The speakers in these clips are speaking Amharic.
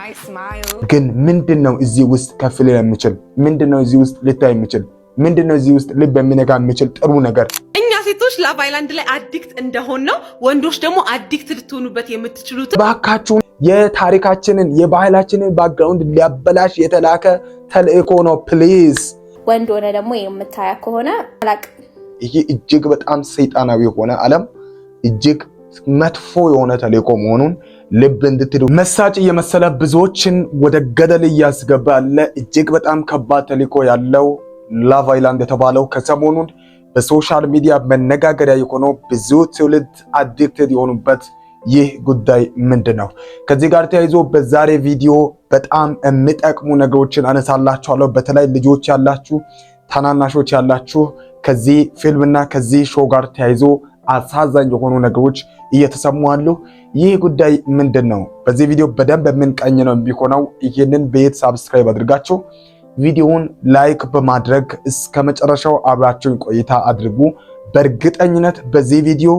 nice smile. ግን ምንድነው እዚህ ውስጥ ከፍል የሚችል ምንድነው እዚህ ውስጥ ልታይ የሚችል ምንድነው እዚህ ውስጥ ልብ የሚነካ የሚችል ጥሩ ነገር እኛ ሴቶች ላቭ አይላንድ ላይ አዲክት እንደሆን ነው ወንዶች ደግሞ አዲክት ልትሆኑበት የምትችሉት ባካችሁ የታሪካችንን የባህላችንን ባክግራውንድ ሊያበላሽ የተላከ ተልእኮ ነው ፕሊዝ ወንድ ሆነ ደግሞ የምታያ ከሆነ አላቅ ይሄ እጅግ በጣም ሰይጣናዊ የሆነ ዓለም እጅግ መጥፎ የሆነ ተልእኮ መሆኑን ልብ እንድትሉ መሳጭ የመሰለ ብዙዎችን ወደ ገደል ያስገባ እጅግ በጣም ከባድ ተልእኮ ያለው ላቭ አይላንድ የተባለው ከሰሞኑን በሶሻል ሚዲያ መነጋገሪያ የሆነው ብዙ ትውልድ አዲክትድ የሆኑበት ይህ ጉዳይ ምንድነው? ከዚህ ጋር ተያይዞ በዛሬ ቪዲዮ በጣም የሚጠቅሙ ነገሮችን አነሳላችኋለሁ። በተለይ ልጆች ያላችሁ ታናናሾች ያላችሁ ከዚህ ፊልምና ከዚህ ሾው ጋር ተያይዞ አሳዛኝ የሆኑ ነገሮች እየተሰሙ አሉ። ይህ ጉዳይ ምንድነው? በዚህ ቪዲዮ በደንብ የምንቀኝ ነው የሚሆነው። ይሄንን ቤት ሰብስክራይብ አድርጋችሁ ቪዲዮውን ላይክ በማድረግ እስከ መጨረሻው አብራችሁን ቆይታ አድርጉ። በእርግጠኝነት በዚህ ቪዲዮ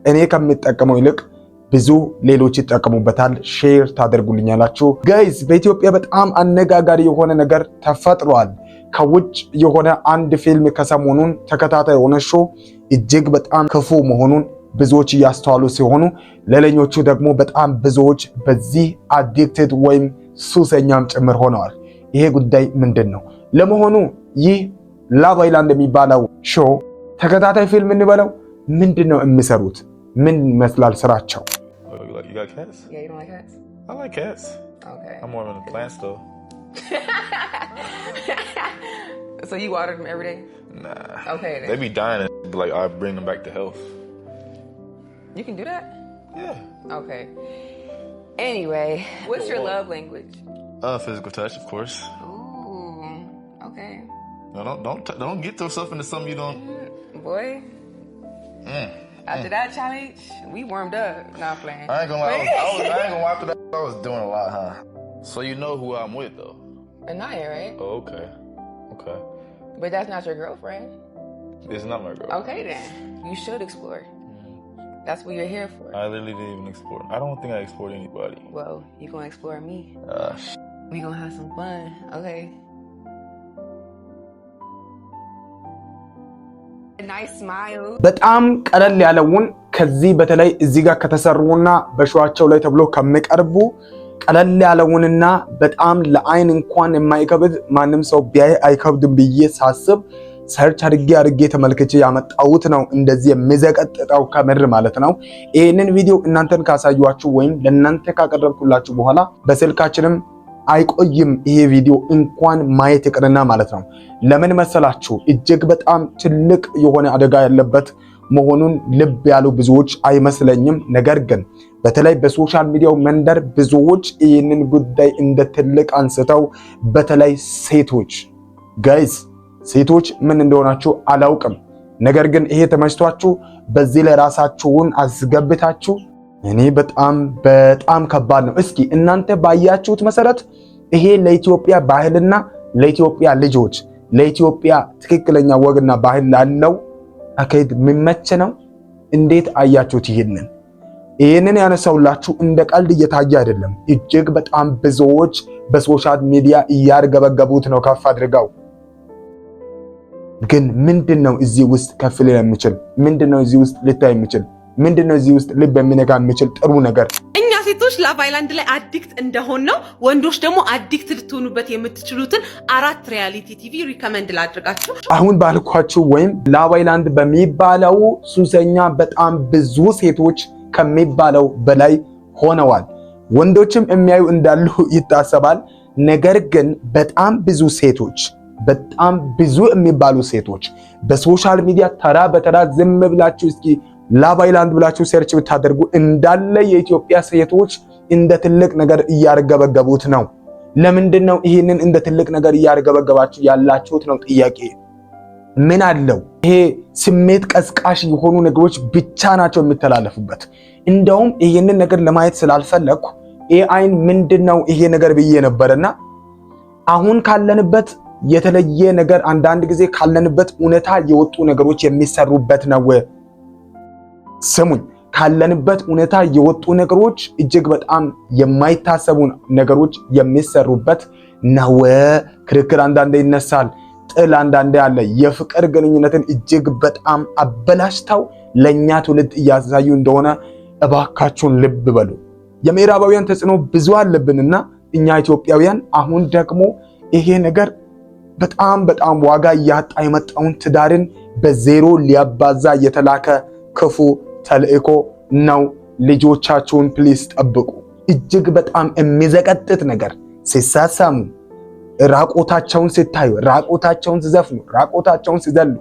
እኔ ከሚጠቀመው ይልቅ ብዙ ሌሎች ይጠቀሙበታል። ሼር ታደርጉልኛላችሁ። ጋይስ በኢትዮጵያ በጣም አነጋጋሪ የሆነ ነገር ተፈጥሯል። ከውጭ የሆነ አንድ ፊልም ከሰሞኑን ተከታታይ የሆነ ሾው እጅግ በጣም ክፉ መሆኑን ብዙዎች እያስተዋሉ ሲሆኑ ለሌሎቹ ደግሞ በጣም ብዙዎች በዚህ አዲክትድ ወይም ሱሰኛም ጭምር ሆነዋል። ይሄ ጉዳይ ምንድነው? ለመሆኑ ይህ ላቭ አይላንድ የሚባለው ሾው ተከታታይ ፊልም እንበለው ምንድነው የሚሰሩት? ምን መስላል ስራቸው? You got cats? Yeah, you don't like cats? I like cats. Okay. I'm more of a plants though. So you water them every day? Nah. Okay then. They be dying, but like I bring them back to health. You can do that? Yeah. Okay. Anyway, what's your love language? Physical touch, of course. Ooh, okay. No, don't get yourself into something you don't. Boy. After that challenge, we warmed up. Not playing. I ain't gonna lie. I ain't gonna lie. After that, I was doing a lot, huh? So you know who I'm with, though. Anaya, right? Oh, okay. Okay. But that's not your girlfriend. It's not my girl. Okay then, you should explore. That's what you're here for. I literally didn't even explore. I don't think I explored anybody. Well, you gonna explore me. We gonna have some fun, okay? A nice smile. በጣም ቀለል ያለውን ከዚህ በተለይ እዚህ ጋር ከተሰሩና በሾዋቸው ላይ ተብሎ ከመቀርቡ ቀለል ያለውንና በጣም ለአይን እንኳን የማይከብድ ማንም ሰው ቢያይ አይከብድም ብዬ ሳስብ ሰርች አድርጌ ተመልክቼ ያመጣሁት ነው። እንደዚህ የሚዘቀጥጣው ከምር ማለት ነው። ይሄንን ቪዲዮ እናንተን ካሳዩአችሁ ወይም ለእናንተ ካቀረብኩላችሁ በኋላ በስልካችንም አይቆይም ይሄ ቪዲዮ እንኳን ማየት ይቅርና ማለት ነው። ለምን መሰላችሁ? እጅግ በጣም ትልቅ የሆነ አደጋ ያለበት መሆኑን ልብ ያሉ ብዙዎች አይመስለኝም። ነገር ግን በተለይ በሶሻል ሚዲያው መንደር ብዙዎች ይህንን ጉዳይ እንደ ትልቅ አንስተው በተለይ ሴቶች ጋይስ ሴቶች ምን እንደሆናችሁ አላውቅም። ነገር ግን ይሄ ተመችቷችሁ በዚህ ላይ ራሳችሁን አስገብታችሁ እኔ በጣም ከባድ ነው። እስኪ እናንተ ባያችሁት መሰረት ይሄ ለኢትዮጵያ ባህልና ለኢትዮጵያ ልጆች ለኢትዮጵያ ትክክለኛ ወግና ባህል ላለው አካይድ የሚመች ነው? እንዴት አያችሁት? ይሄንን ያነሳውላችሁ እንደ ቀልድ እየታየ አይደለም። እጅግ በጣም ብዙዎች በሶሻል ሚዲያ እያርገበገቡት ነው ከፍ አድርገው። ግን ምንድነው እዚህ ውስጥ ከፍል የሚችል ምንድነው እዚህ ውስጥ ልታይ የሚችል ምንድነው እዚህ ውስጥ ልብ የሚነካ የሚችል ጥሩ ነገር? እኛ ሴቶች ላቭ አይላንድ ላይ አዲክት እንደሆን ነው ወንዶች ደግሞ አዲክት ልትሆኑበት የምትችሉትን 4 ሪያሊቲ ቲቪ ሪከመንድ ላድርጋችሁ። አሁን ባልኳችሁ ወይም ላቭ አይላንድ በሚባለው ሱሰኛ በጣም ብዙ ሴቶች ከሚባለው በላይ ሆነዋል። ወንዶችም የሚያዩ እንዳሉ ይታሰባል። ነገር ግን በጣም ብዙ የሚባሉ ሴቶች በሶሻል ሚዲያ ተራ በተራ ዝም ብላችሁ እስኪ ላቭ አይላንድ ብላችሁ ሰርች ብታደርጉ እንዳለ የኢትዮጵያ ሴቶች እንደ ትልቅ ነገር እያርገበገቡት ነው። ለምንድነው ይሄንን እንደ ትልቅ ነገር እያርገበገባችሁ ያላችሁት ነው ጥያቄ። ምን አለው? ይሄ ስሜት ቀስቃሽ የሆኑ ነገሮች ብቻ ናቸው የሚተላለፉበት። እንደውም ይሄንን ነገር ለማየት ስላልፈለኩ ኤአይን ምንድነው ይሄ ነገር ብዬ ነበርና አሁን ካለንበት የተለየ ነገር አንዳንድ ጊዜ ካለንበት እውነታ የወጡ ነገሮች የሚሰሩበት ነው። ስሙኝ፣ ካለንበት ሁኔታ የወጡ ነገሮች እጅግ በጣም የማይታሰቡ ነገሮች የሚሰሩበት ነው። ክርክር አንዳንዴ ይነሳል፣ ጥል አንዳንዴ አለ። የፍቅር ግንኙነትን እጅግ በጣም አበላሽተው ለኛ ትውልድ እያሳዩ እንደሆነ እባካችሁን ልብ በሉ። የምዕራባውያን ተጽዕኖ ብዙ አለብንና እኛ ኢትዮጵያውያን አሁን ደግሞ ይሄ ነገር በጣም ዋጋ እያጣ የመጣውን ትዳርን በዜሮ ሊያባዛ የተላከ ክፉ ተልእኮ ነው። ልጆቻችሁን ፕሊስ ጠብቁ። እጅግ በጣም የሚዘቀጥጥ ነገር ሲሳሳሙ፣ ራቆታቸውን ሲታዩ፣ ራቆታቸውን ሲዘፍኑ፣ ራቆታቸውን ሲዘሉ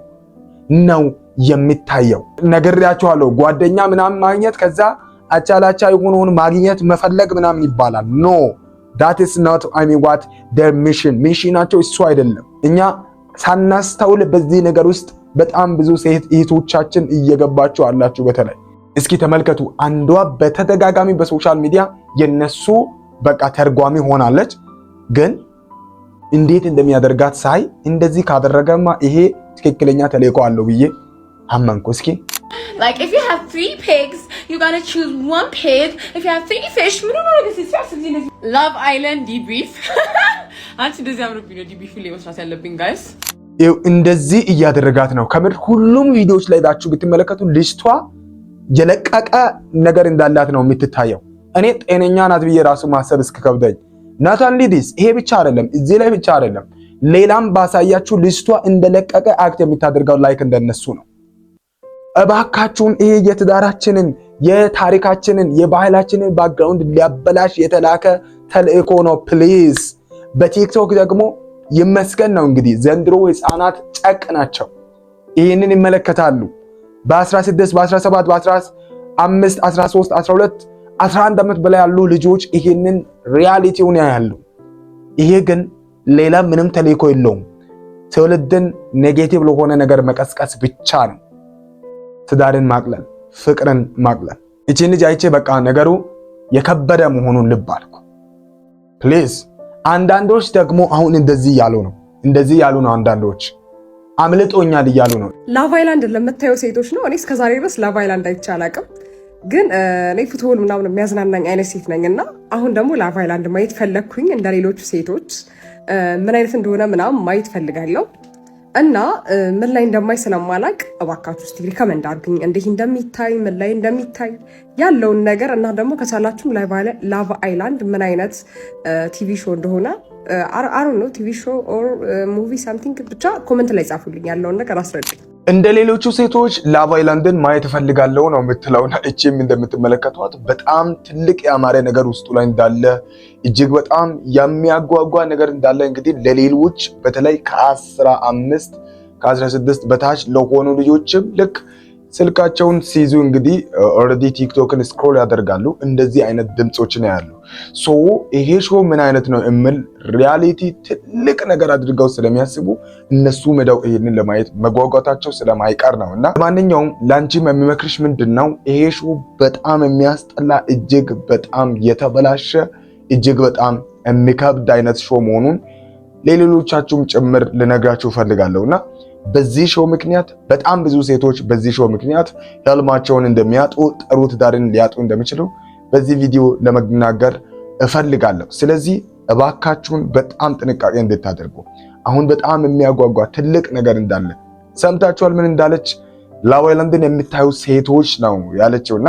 ነው የሚታየው። ነግሬያችኋለሁ። ጓደኛ ምናምን ማግኘት ከዛ አቻላቻ የሆነውን ማግኘት መፈለግ ምናምን ይባላል። ኖ that is not what their ሚሽናቸው እሱ አይደለም። እኛ ሳናስተውል በዚህ ነገር ውስጥ በጣም ብዙ ሴት እህቶቻችን እየገባችሁ አላችሁ። በተለይ እስኪ ተመልከቱ። አንዷ በተደጋጋሚ በሶሻል ሚዲያ የነሱ በቃ ተርጓሚ ሆናለች። ግን እንዴት እንደሚያደርጋት ሳይ እንደዚህ ካደረገማ ይሄ ትክክለኛ ተልእኮ አለው ብዬ አመንኩ። እስኪ like if you have 3 pigs you got to choose 1 pig. If you have 3 fish love island debrief አንቺ እንደዚህ አምሮብኝ ነው ዲቢፍ ላይ መስራት ያለብኝ ጋይስ። እንደዚህ እያደረጋት ነው። ከምር ሁሉም ቪዲዮዎች ላይ ዳችሁ ብትመለከቱ ልጅቷ የለቀቀ ነገር እንዳላት ነው የምትታየው። እኔ ጤነኛ ናት ብዬ ራሱ ማሰብ እስከከብደኝ። ናታን ሊዲስ ይሄ ብቻ አይደለም፣ እዚህ ላይ ብቻ አይደለም፣ ሌላም ባሳያችሁ ልጅቷ እንደለቀቀ አክት የምታደርገው ላይክ እንደነሱ ነው። እባካችሁን ይሄ የትዳራችንን፣ የታሪካችንን፣ የባህላችንን ባክግራውንድ ሊያበላሽ የተላከ ተልእኮ ነው። ፕሊዝ በቲክቶክ ደግሞ ይመስገን ነው እንግዲህ ዘንድሮ ህፃናት ጨቅ ናቸው። ይሄንን ይመለከታሉ። በ16 በ17 በ15 13 12 11 ዓመት በላይ ያሉ ልጆች ይሄንን ሪያሊቲውን ያያሉ። ይሄ ግን ሌላ ምንም ተልእኮ የለውም። ትውልድን ኔጌቲቭ ለሆነ ነገር መቀስቀስ ብቻ ነው። ትዳርን ማቅለል፣ ፍቅርን ማቅለል። እቺን ልጅ አይቼ በቃ ነገሩ የከበደ መሆኑን ልብ አልኩ። ፕሊዝ አንዳንዶች ደግሞ አሁን እንደዚህ ያሉ ነው። አንዳንዶች አምልጦኛል እያሉ ነው። ላቭ አይላንድ ለምታዩ ሴቶች ነው። እኔ እስከዛሬ ድረስ ላቭ አይላንድ አይቼ አላውቅም። ግን እኔ ፉትቦል ምናምን የሚያዝናናኝ አይነት ሴት ነኝና አሁን ደግሞ ላቭ አይላንድ ማየት ፈለግኩኝ። እንደሌሎቹ ሴቶች ምን አይነት እንደሆነ ምናምን ማየት ፈልጋለሁ እና ምን ላይ እንደማይ ስለማላቅ እባካችሁ እስቲ ሪከመንድ አድርጉኝ፣ እንዴት እንደሚታይ ምን ላይ እንደሚታይ ያለውን ነገር እና ደግሞ ከቻላችሁም ላቭ አይላንድ ምን አይነት ቲቪ ሾው እንደሆነ አሮ ነው ቲቪ ሾው ኦር ሙቪ ሳምቲንግ ብቻ ኮሜንት ላይ ጻፉልኝ፣ ያለውን ነገር አስረዱኝ። እንደ ሌሎቹ ሴቶች ላቭ አይላንድን ማየት ፈልጋለሁ ነው የምትለውና እቺም እንደምትመለከቷት በጣም ትልቅ ያማረ ነገር ውስጡ ላይ እንዳለ እጅግ በጣም የሚያጓጓ ነገር እንዳለ እንግዲህ ለሌሎች በተለይ ከ15 ከ16 በታች ለሆኑ ልጆችም ልክ ስልካቸውን ሲይዙ እንግዲህ ኦልሬዲ ቲክቶክን ስክሮል ያደርጋሉ። እንደዚህ አይነት ድምጾችን ያያሉ። ሶ ይሄ ሾው ምን አይነት ነው እምል ሪያሊቲ ትልቅ ነገር አድርገው ስለሚያስቡ እነሱ መዳው ይሄንን ለማየት መጓጓታቸው ስለማይቀር ነውና ማንኛውም ላንቺም የሚመክርሽ ምንድነው ይሄ ሾው በጣም የሚያስጠላ እጅግ በጣም የተበላሸ እጅግ በጣም የሚከብድ አይነት ሾው መሆኑን ለሌሎቻችሁም ጭምር ልነግራችሁ ፈልጋለሁና በዚህ ሾው ምክንያት በጣም ብዙ ሴቶች በዚህ ሾው ምክንያት ህልማቸውን እንደሚያጡ ጥሩ ትዳርን ሊያጡ እንደሚችሉ በዚህ ቪዲዮ ለመናገር እፈልጋለሁ። ስለዚህ እባካችሁን በጣም ጥንቃቄ እንድታደርጉ። አሁን በጣም የሚያጓጓ ትልቅ ነገር እንዳለ ሰምታችኋል። ምን እንዳለች ላቭ አይላንድን የምታዩ ሴቶች ነው ያለችውና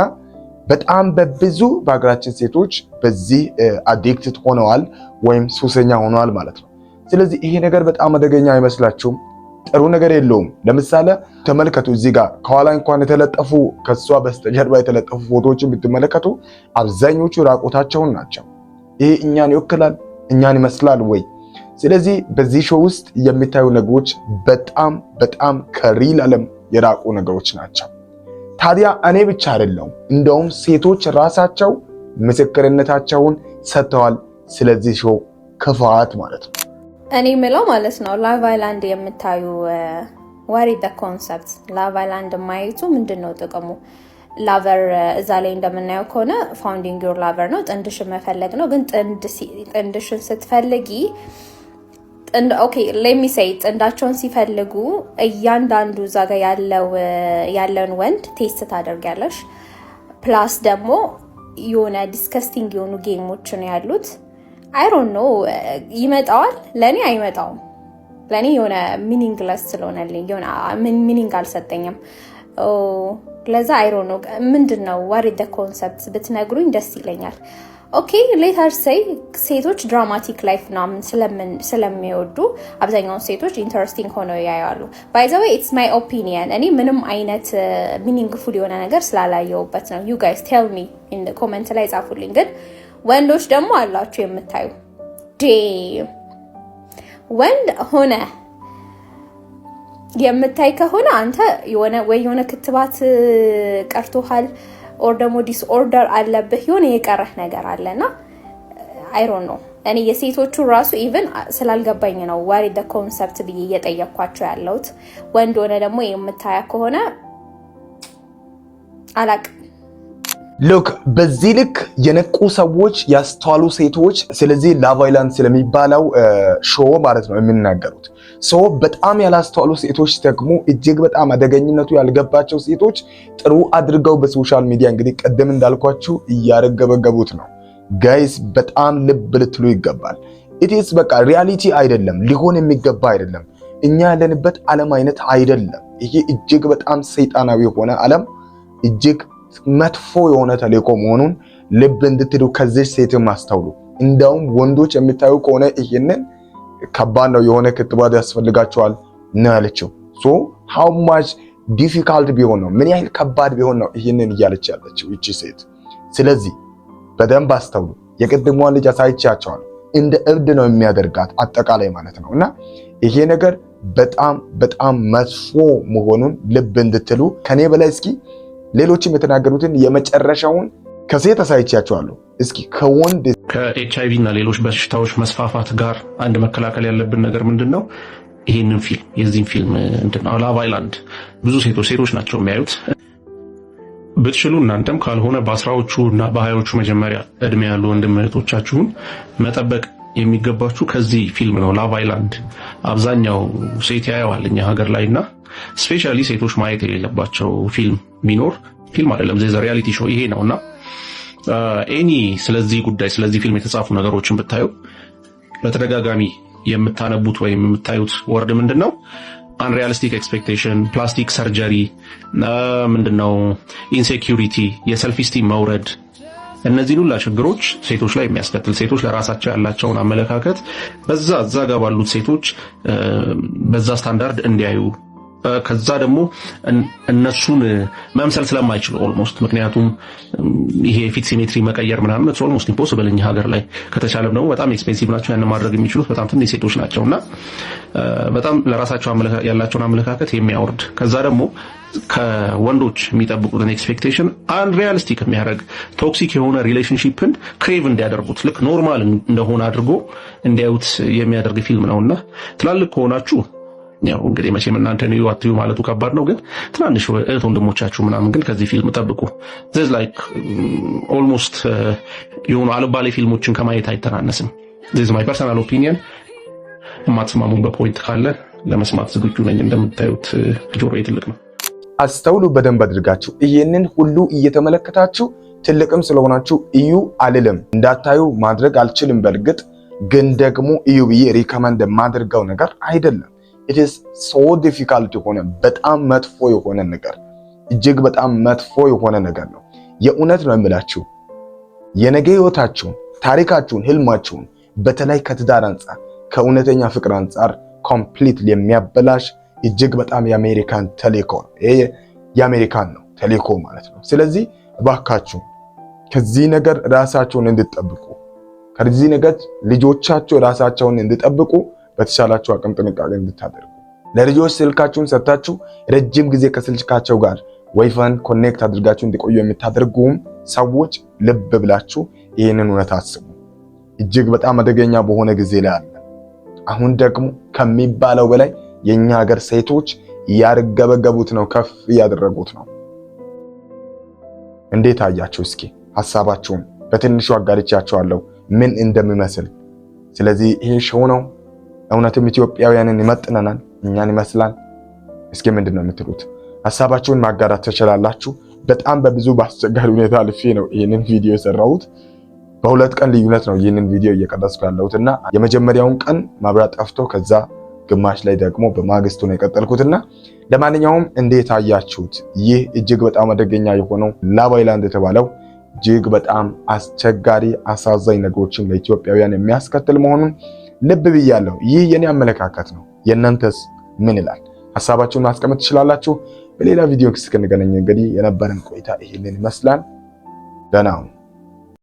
በጣም በብዙ በሀገራችን ሴቶች በዚህ አዲክትድ ሆነዋል ወይም ሱሰኛ ሆነዋል ማለት ነው። ስለዚህ ይሄ ነገር በጣም አደገኛ አይመስላችሁም? ጥሩ ነገር የለውም። ለምሳሌ ተመልከቱ፣ እዚህ ጋር ከኋላ እንኳን የተለጠፉ ከሷ በስተጀርባ የተለጠፉ ፎቶዎችን ብትመለከቱ አብዛኞቹ ራቆታቸውን ናቸው። ይሄ እኛን ይወክላል? እኛን ይመስላል ወይ? ስለዚህ በዚህ ሾው ውስጥ የሚታዩ ነገሮች በጣም ከሪል ዓለም የራቁ ነገሮች ናቸው። ታዲያ እኔ ብቻ አይደለም፣ እንደውም ሴቶች ራሳቸው ምስክርነታቸውን ሰጥተዋል ስለዚህ ሾው ክፋት ማለት ነው። እኔ ምለው ማለት ነው ላቭ አይላንድ የምታዩ ዋሪ ደ ኮንሰፕት ላቭ አይላንድ ማየቱ ምንድነው ጥቅሙ? ላቨር እዛ ላይ እንደምናየው ከሆነ ፋውንዲንግ ዮር ላቨር ነው፣ ጥንድሽን መፈለግ ነው። ግን ጥንድሽን ስትፈልጊ ኦኬ ሌት ሚ ሴይ ጥንዳቸውን ሲፈልጉ እያንዳንዱ እዛ ጋር ያለውን ወንድ ቴስት ታደርጊያለሽ። ፕላስ ደግሞ የሆነ ዲስከስቲንግ የሆኑ ጌሞች ነው ያሉት። አይ ዶንት ኖ ይመጣዋል፣ ለኔ አይመጣውም። ለኔ የሆነ ሚኒንግለስ ስለሆነልኝ የሆነ ሚኒንግ አልሰጠኝም። ለዛ አይ ዶንት ኖ ምንድነው what is the concept ብትነግሩኝ ደስ ይለኛል። ኦኬ ሌተር ሴይ ሴቶች ድራማቲክ ላይፍ ምናምን ስለሚወዱ አብዛኛውን ሴቶች ኢንተረስቲንግ ሆነው ያያሉ። ባይ ዘ ዌይ ኢትስ ማይ ኦፒኒየን። እኔ ምንም አይነት ሚኒንግፉል የሆነ ነገር ስላላየውበት ነው። ዩ ጋይስ ቴል ሚ ኢን ዘ ኮሜንት ላይ ጻፉልኝ። ግን ወንዶች ደግሞ አላችሁ የምታዩ ወንድ ሆነ የምታይ ከሆነ አንተ የሆነ ክትባት ቀርቶሃል ኦር ደግሞ ዲስኦርደር አለብህ የሆነ የቀረህ ነገር አለና አይ ዶንት ኖ። እኔ የሴቶቹ ራሱ ኢቭን ስላልገባኝ ነው ዋሪ the concept ብዬ እየጠየኳቸው ያለሁት። ወንድ ሆነ ደግሞ የምታያ ከሆነ አላቅ ሉክ በዚህ ልክ የነቁ ሰዎች ያስተዋሉ ሴቶች ስለዚህ ላቭ አይላንድ ስለሚባለው ሾው ማለት ነው የሚናገሩት። ሶ በጣም ያላስተዋሉ ሴቶች ደግሞ እጅግ በጣም አደገኝነቱ ያልገባቸው ሴቶች ጥሩ አድርገው በሶሻል ሚዲያ እንግዲህ ቀደም እንዳልኳችሁ እያረገበገቡት ነው። ጋይስ በጣም ልብ ልትሉ ይገባል። ኢትስ በቃ ሪያሊቲ አይደለም፣ ሊሆን የሚገባ አይደለም። እኛ ያለንበት ዓለም አይነት አይደለም። ይሄ እጅግ በጣም ሰይጣናዊ የሆነ ዓለም እጅግ መጥፎ የሆነ ተልእኮ መሆኑን ልብ እንድትሉ ከዚህ ሴትም አስተውሉ። እንደውም ወንዶች የሚታዩ ከሆነ ይሄንን ከባድ ነው፣ የሆነ ክትባት ያስፈልጋቸዋል ነው ያለችው። ሶ how much difficult ቢሆን ነው ምን ያህል ከባድ ቢሆን ነው ይሄንን እያለች ያለችው እቺ ሴት። ስለዚህ በደንብ አስተውሉ። የቅድሟን ልጅ አሳይቻቸዋል። እንደ እብድ ነው የሚያደርጋት አጠቃላይ ማለት ነው። እና ይሄ ነገር በጣም በጣም መጥፎ መሆኑን ልብ እንድትሉ ከኔ በላይ እስኪ ሌሎችም የተናገሩትን የመጨረሻውን ከሴት አሳይቻቸዋለሁ። እስኪ ከወንድ ከኤችአይቪ እና ሌሎች በሽታዎች መስፋፋት ጋር አንድ መከላከል ያለብን ነገር ምንድነው? ይሄንን ፊልም የዚህን ፊልም እንደው ላቭ አይላንድ ብዙ ሴቶች ናቸው የሚያዩት። ብትችሉ እናንተም ካልሆነ በአስራዎቹ እና በሃያዎቹ መጀመሪያ እድሜ ያሉ ወንድም እህቶቻችሁን መጠበቅ የሚገባችሁ ከዚህ ፊልም ነው። ላቭ አይላንድ አብዛኛው ሴት ያየዋል እኛ ሀገር ላይና ስፔሻሊ ሴቶች ማየት የሌለባቸው ፊልም ቢኖር ፊልም አይደለም ዘ ሪያሊቲ ሾው ይሄ ነውና ኤኒ ስለዚህ ጉዳይ ስለዚህ ፊልም የተጻፉ ነገሮችን ብታዩ በተደጋጋሚ የምታነቡት ወይም የምታዩት ወርድ ምንድነው? አንሪያሊስቲክ ኤክስፔክቴሽን፣ ፕላስቲክ ሰርጀሪ፣ ምንድነው ኢንሴኪዩሪቲ፣ የሰልፍ ስቲም መውረድ፣ እነዚህ ሁሉ ችግሮች ሴቶች ላይ የሚያስከትል ሴቶች ለራሳቸው ያላቸውን አመለካከት በዛ ጋር ባሉት ሴቶች በዛ ስታንዳርድ እንዲያዩ ከዛ ደግሞ እነሱን መምሰል ስለማይችሉ ኦልሞስት ምክንያቱም ይሄ ፊት ሲሜትሪ መቀየር ምናምን it's almost impossible እኛ ሀገር ላይ ከተቻለም ደግሞ በጣም ኤክስፔንሲቭ ናቸው። ያን ማድረግ የሚችሉት በጣም ትንሽ ሴቶች ናቸውና በጣም ለራሳቸው ያላቸውን አመለካከት የሚያወርድ ከዛ ደግሞ ከወንዶች የሚጠብቁትን ኤክስፔክቴሽን አንሪያሊስቲክ የሚያደርግ ቶክሲክ የሆነ ሪሌሽንሺፕን ክሬቭ እንዲያደርጉት ልክ ኖርማል እንደሆነ አድርጎ እንዲያዩት የሚያደርግ ፊልም ነውና ትላልቅ ከሆናችሁ ያው እንግዲህ መቼም እናንተ ነው አትዩ ማለቱ ከባድ ነው፣ ግን ትናንሽ እህት ወንድሞቻችሁ ምናምን ግን ከዚህ ፊልም ጠብቁ። this like almost የሆኑ አልባሌ ፊልሞችን ከማየት አይተናነስም። this is my personal opinion። የማትስማሙን በፖይንት ካለ ለመስማት ዝግጁ ነኝ። እንደምታዩት ጆሮዬ ትልቅ ነው። አስተውሉ በደንብ አድርጋችሁ። ይሄንን ሁሉ እየተመለከታችሁ ትልቅም ስለሆናችሁ እዩ አልልም፣ እንዳታዩ ማድረግ አልችልም። በርግጥ ግን ደግሞ እዩ ብዬ ሪከመንድ ማድርገው ነገር አይደለም። it is so difficult የሆነ በጣም መጥፎ የሆነ ነገር እጅግ በጣም መጥፎ የሆነ ነገር ነው። የእውነት ነው የምላችሁ የነገ ህይወታችሁን፣ ታሪካችሁን፣ ህልማችሁን በተለይ ከትዳር አንፃር ከእውነተኛ ፍቅር አንፃር ኮምፕሊት የሚያበላሽ እጅግ በጣም የአሜሪካን ተልእኮ ይሄ የአሜሪካን ነው ተልእኮ ማለት ነው። ስለዚህ እባካችሁ ከዚህ ነገር ራሳችሁን እንድትጠብቁ ከዚህ ነገር ልጆቻችሁ ራሳቸውን እንድትጠብቁ በተሻላችሁ አቅም ጥንቃቄ እንድታደርጉ ለልጆች ስልካችሁን ሰጥታችሁ ረጅም ጊዜ ከስልካቸው ጋር ዋይፋይን ኮኔክት አድርጋችሁ እንዲቆዩ የምታደርጉም ሰዎች ልብ ብላችሁ ይሄንን እውነት አስቡ። እጅግ በጣም አደገኛ በሆነ ጊዜ ላይ አለ። አሁን ደግሞ ከሚባለው በላይ የኛ ሀገር ሴቶች ያርገበገቡት ነው፣ ከፍ ያደረጉት ነው። እንዴት አያችሁ? እስኪ ሐሳባችሁን በትንሹ አጋርቻችኋለሁ ምን እንደሚመስል። ስለዚህ ይሄ ሾው ነው እውነትም ኢትዮጵያውያንን ይመጥነናል፣ እኛን ይመስላል? እስኪ ምንድነው የምትሉት? ሐሳባችሁን ማጋራት ትችላላችሁ። በጣም በብዙ በአስቸጋሪ ሁኔታ አልፌ ነው ይሄንን ቪዲዮ የሰራሁት። በሁለት ቀን ልዩነት ነው ይሄንን ቪዲዮ እየቀረጽኩ ያለሁትና የመጀመሪያውን ቀን መብራት ጠፍቶ ከዛ ግማሽ ላይ ደግሞ በማግስቱ ነው የቀጠልኩትና ለማንኛውም እንዴት አያችሁት? ይህ እጅግ በጣም አደገኛ የሆነው ላቭ አይላንድ የተባለው እጅግ በጣም አስቸጋሪ አሳዛኝ ነገሮችን ለኢትዮጵያውያን የሚያስከትል መሆኑን ልብ ብያለሁ። ይህ የኔ አመለካከት ነው። የእናንተስ ምን ይላል? ሐሳባችሁን ማስቀመጥ ትችላላችሁ። በሌላ ቪዲዮ እስክንገናኝ እንግዲህ የነበረን ቆይታ ይሄንን ይመስላል። ደህና ሁኑ።